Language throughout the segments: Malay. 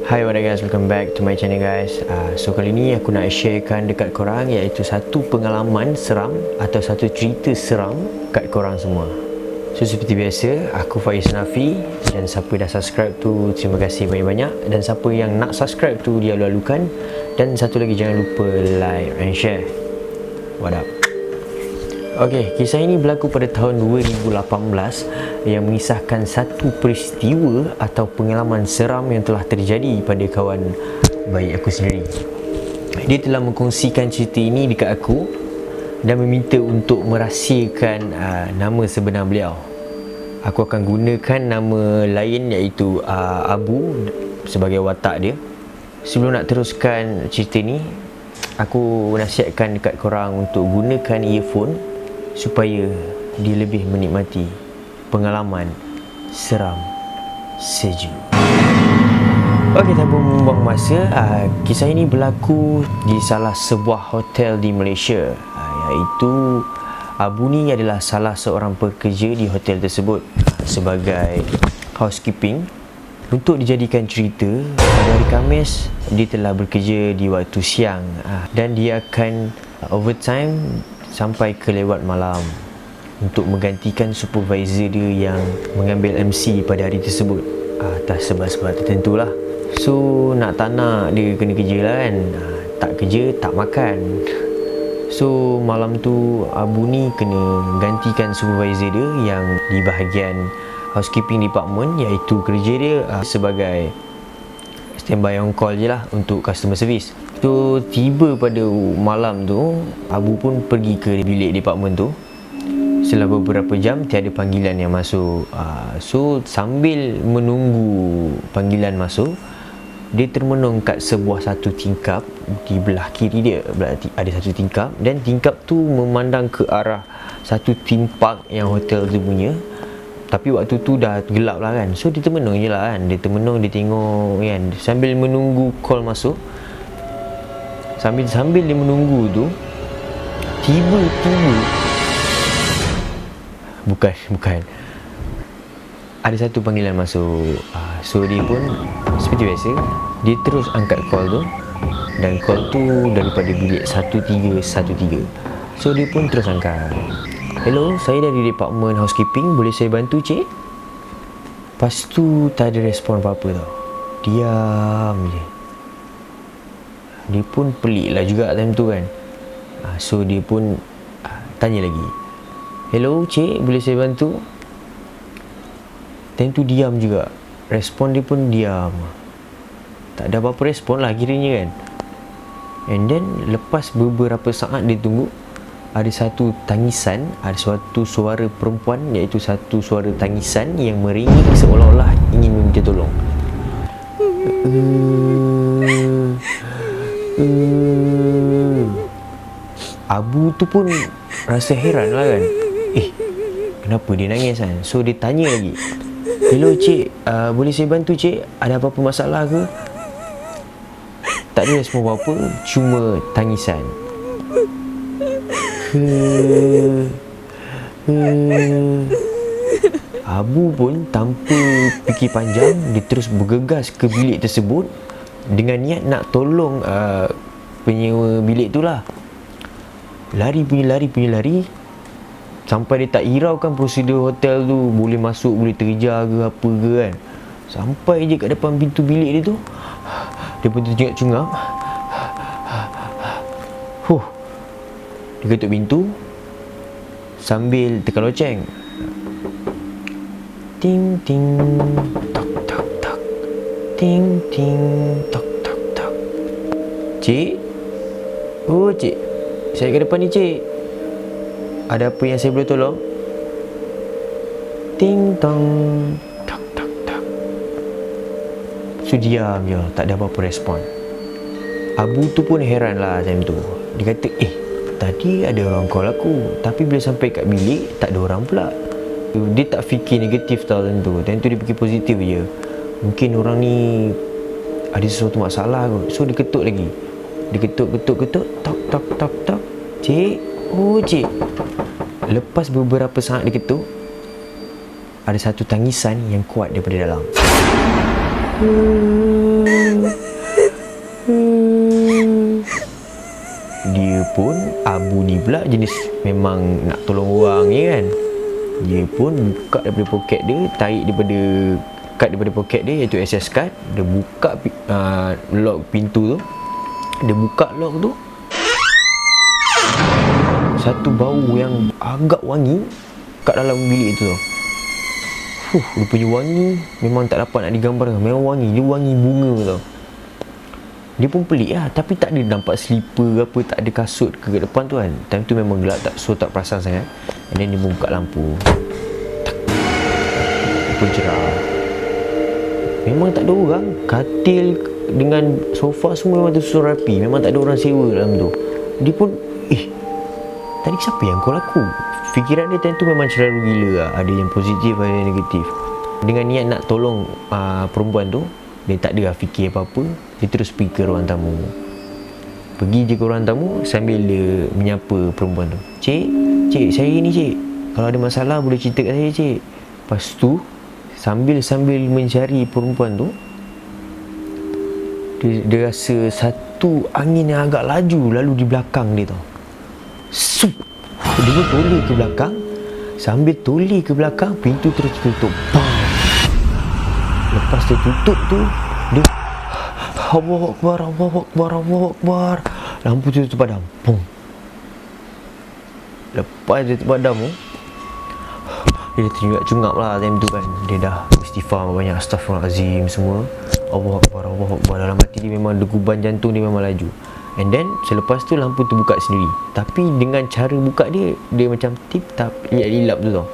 Hi, what up guys, welcome back to my channel guys. So kali ni aku nak sharekan dekat korang iaitu satu pengalaman seram atau satu cerita seram kat korang semua. So seperti biasa, aku Faiz Nafi, dan siapa dah subscribe tu terima kasih banyak-banyak, dan siapa yang nak subscribe tu dia lalukan, dan satu lagi jangan lupa like and share. What up? Okey, kisah ini berlaku pada tahun 2018 yang mengisahkan satu peristiwa atau pengalaman seram yang telah terjadi pada kawan baik aku sendiri. Dia telah mengkongsikan cerita ini dekat aku dan meminta untuk merahsiakan nama sebenar beliau. Aku akan gunakan nama lain iaitu Abu sebagai watak dia. Sebelum nak teruskan cerita ni, aku nasihatkan dekat korang untuk gunakan earphone supaya dia lebih menikmati pengalaman seram sejuk. Okey, tanpa membuang masa, kisah ini berlaku di salah sebuah hotel di Malaysia, iaitu Abu ni adalah salah seorang pekerja di hotel tersebut sebagai housekeeping. Untuk dijadikan cerita, pada hari Khamis dia telah bekerja di waktu siang dan dia akan overtime sampai ke lewat malam untuk menggantikan supervisor dia yang mengambil MC pada hari tersebut atas sebab-sebab tertentu lah. So nak tak nak dia kena kerja lah kan, tak kerja tak makan. So malam tu Abu ni kena gantikan supervisor dia yang di bahagian housekeeping department, iaitu kerja dia sebagai standby on call je lah untuk customer service. So tiba pada malam tu, Abu pun pergi ke bilik department tu. Setelah beberapa jam tiada panggilan yang masuk. So sambil menunggu panggilan masuk, dia termenung kat sebuah satu tingkap di belah kiri dia. Berarti ada satu tingkap, dan tingkap tu memandang ke arah satu theme park yang hotel tu punya. Tapi waktu tu dah gelap lah kan. So dia termenung je lah kan. Dia termenung, dia tengok kan, sambil menunggu call masuk. Sambil dia menunggu tu, tiba-tiba Bukan ada satu panggilan masuk. So dia pun seperti biasa, dia terus angkat call tu, dan call tu daripada bilik 1313. So dia pun terus angkat. Hello, saya dari department housekeeping, boleh saya bantu cik? Lepas tu tak ada respon apa-apa tau. Diam je. Dia pun pelik lah juga time tu kan. So dia pun tanya lagi. Hello cik, boleh saya bantu? Time tu diam juga. Respon dia pun diam. Tak ada apa-apa respon lah kiranya kan. And then lepas beberapa saat dia tunggu, ada satu tangisan, ada suatu suara perempuan, iaitu satu suara tangisan yang meringing seolah-olah ingin meminta tolong. Abu tu pun rasa heran lah kan. Kenapa dia nangis kan? So dia tanya lagi. Hello cik, boleh saya bantu cik? Ada apa-apa masalah ke? Tak ada respon apa-apa, cuma tangisan. Abu pun tanpa fikir panjang, dia terus bergegas ke bilik tersebut dengan niat nak tolong penyewa bilik tu lah. Lari sampai dia tak hiraukan prosedur hotel tu, boleh masuk, boleh terjar ke apa ke kan. Sampai je kat depan pintu bilik dia tu, dia pun tercungap-cungap. Dia ketuk pintu sambil tekan loceng. Ting ting tok tok tok. Ting ting tok tok tok. Cik? Oh cik, saya ke depan ni cik. Ada apa yang saya boleh tolong? Ting tong tok tok tok. So diam je, tak ada apa-apa respon. Abu tu pun heran lah time tu. Dia kata, tadi ada orang call aku, tapi bila sampai kat bilik tak ada orang pula. Dia tak fikir negatif tau time tu dia fikir positif je. Mungkin orang ni ada sesuatu masalah kot. So dia ketuk lagi. Dia ketuk tok tok tok tok. Cik, oh cik. Lepas beberapa saat dia ketuk, ada satu tangisan yang kuat daripada dalam. Dia pun Abu ni pula jenis memang nak tolong orang ni kan. Dia pun buka daripada poket dia, tarik daripada kad daripada poket dia, iaitu access card. Dia buka lock pintu tu. Dia buka lock tu, satu bau yang agak wangi kat dalam bilik tu tau. Dia punya wangi memang tak dapat nak digambarkan. Memang wangi, dia wangi bunga tau. Dia pun pelik lah, tapi tak ada nampak slipper ke apa, tak ada kasut ke depan tu kan. Time tu memang gelap, so tak perasan sangat. And then dia buka lampu, lampu cerah. Memang tak ada orang. Katil dengan sofa semua memang tersusun rapi. Memang tak ada orang sewa dalam tu. Dia pun tadi siapa yang call aku? Fikiran dia time tu memang selalu gila lah. Ada yang positif, ada yang negatif. Dengan niat nak tolong perempuan tu, dia tak ada lah fikir apa-apa. Dia terus pergi ke ruang tamu. Pergi je ke ruang tamu sambil dia menyapa perempuan tu. Cik, saya ni cik. Kalau ada masalah boleh cerita kat saya cik. Lepas tu, sambil mencari perempuan tu, dia rasa satu angin yang agak laju lalu di belakang dia tau. Sup! Dia pun toleh ke belakang. Sambil toleh ke belakang, pintu terus tutup. Bam! Lepas dia tutup tu, dia Allahu Akbar, Allahu Akbar, Allahu Akbar. Lampu tu padam. Boom. Lepas dia padam tu, dia tercungap lah time tu kan. Dia dah istighfar banyak, astaghfirullahalazim semua. Allahu Akbar, Allahu Akbar. Dalam hati dia memang deguban jantung dia memang laju. And then selepas tu lampu tu buka sendiri. Tapi dengan cara buka dia macam tip-tap lilap tu tau.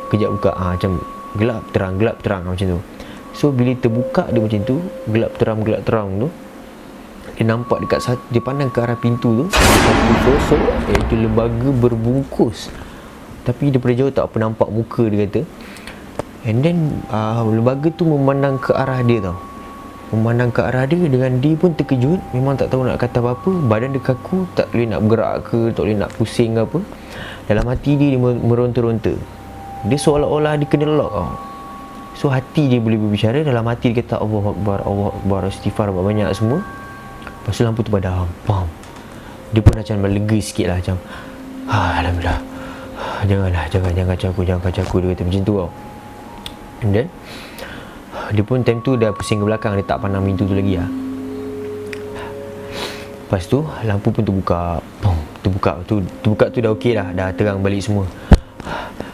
Kejap buka, macam gelap terang macam tu. So bila terbuka dia macam tu, gelap terang tu, dia nampak dia pandang ke arah pintu tu, satu sosok iaitu lembaga berbungkus. Tapi daripada jauh tak apa nampak muka dia kata. And then lembaga tu memandang ke arah dia tau. Memandang ke arah dia, dengan dia pun terkejut. Memang tak tahu nak kata apa-apa. Badan dia kaku, tak boleh nak bergerak ke, tak boleh nak pusing ke apa. Dalam hati dia meronta-ronta. Dia seolah-olah dia kena lock tau. So hati dia boleh berbicara, dalam hati dia kata Allahu Akbar, Allahu Akbar, istighfar banyak semua. Lepas tu lampu tu padam. Bam. Dia pun macam lega sikit lah, macam Alhamdulillah. Jangan kacau aku. Dia kata macam tu tau. And then dia pun time tu dah pusing ke belakang. Dia tak pandang pintu tu lagi lah. Lepas tu lampu pun terbuka. Boom. Terbuka tu dah okey dah. Dah terang balik semua.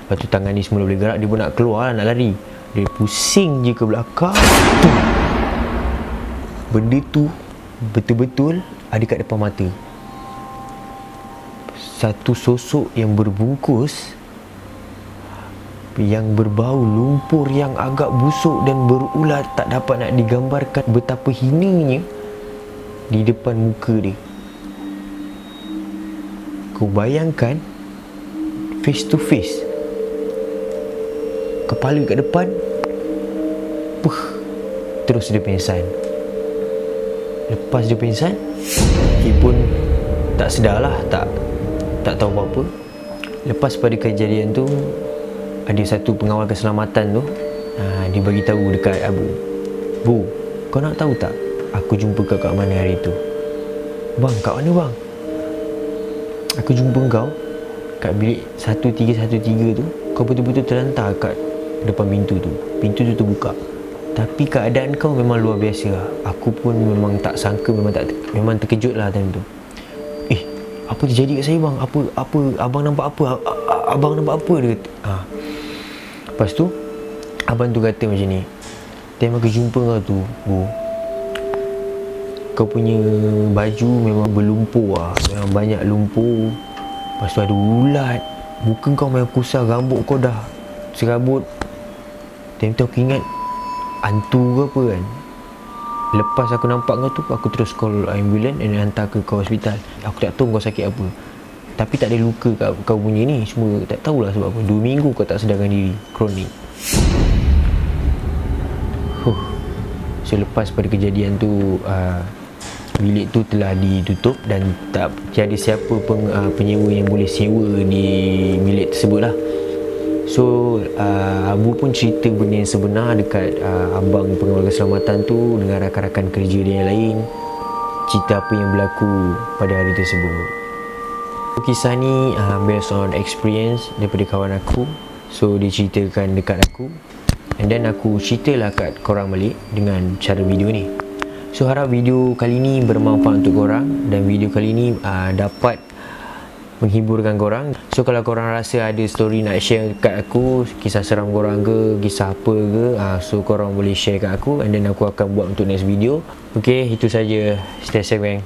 Lepas tu tangan ni semua boleh gerak. Dia pun nak keluar lah, nak lari. Dia pusing je ke belakang. Benda tu betul-betul ada kat depan mata. Satu sosok yang berbungkus, yang berbau lumpur yang agak busuk dan berulat, tak dapat nak digambarkan betapa hinanya di depan muka dia. Kau bayangkan face to face, kepala kat depan, terus dia pingsan. Lepas dia pingsan, dia pun tak sedar lah, tak tahu apa-apa. Lepas pada kejadian tu, ada satu pengawal keselamatan tu, dia bagi tahu dekat Abu, "Bu, kau nak tahu tak aku jumpa kau kat mana hari tu?" "Bang, kat mana bang?" "Aku jumpa kau kat bilik 1313 tu. Kau betul-betul terlantar kat depan pintu tu. Pintu tu terbuka. Tapi keadaan kau memang luar biasa lah. Aku pun memang tak sangka, memang terkejut lah time tu." "Apa terjadi kat saya bang? Apa abang nampak apa? Abang nampak apa?" Dia kata. Lepas tu abang tu kata macam ni, "Time aku jumpa kau tu, Bu, kau punya baju memang berlumpur lah. Memang banyak lumpur. Lepas tu ada ulat. Muka kau memang kusam. Rambut kau dah serabut. Time tu aku ingat hantu ke apa kan. Lepas aku nampak kau tu, aku terus call ambulans dan hantar ke hospital. Aku tak tahu kau sakit apa. Tapi tak ada luka kat kau punya ni. Semua tak tahulah sebab apa. 2 minggu kau tak sedarkan diri. Kronik." So lepas pada kejadian tu, bilik tu telah ditutup dan tak tiada siapa penyewa yang boleh sewa di bilik tersebut lah. So So Abu pun cerita benda yang sebenar dekat abang pengawal keselamatan tu dengan rakan-rakan kerja dia yang lain, cerita apa yang berlaku pada hari tersebut. Kisah ni based on experience daripada kawan aku. So dia ceritakan dekat aku, and then aku ceritalah kat korang balik dengan cara video ni. So harap video kali ni bermanfaat untuk korang, dan video kali ni dapat menghiburkan korang. So kalau korang rasa ada story nak share kat aku, kisah seram korang ke, kisah apa ke, so korang boleh share kat aku, and then aku akan buat untuk next video. Okay, itu saja. Stay safe gang.